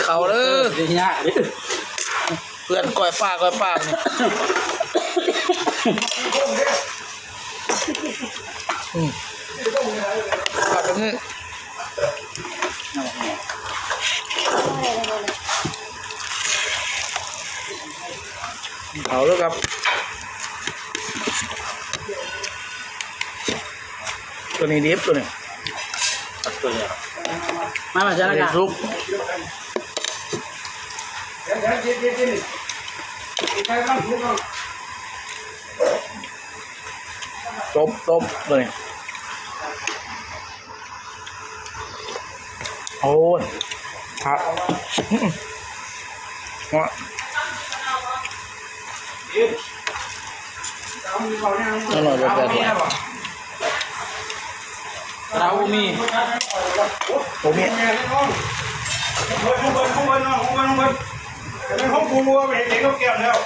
เขาเด้อ เนี่ย เพื่อนก้อยปากนี่ปากแบบนี้เขาแล้วครับตัวนี้ดิฟตัวนี้ ตัวเนี่ยมาจ้า ตัว ละ นี้ กัน ซุปต้มตัวนี้โอ้ยครับเนาะอร่อยแบบแบบนี้ เรามี ผมเนี่ย ห้องกูมัวไปเห็นเขาแก้มแล้ว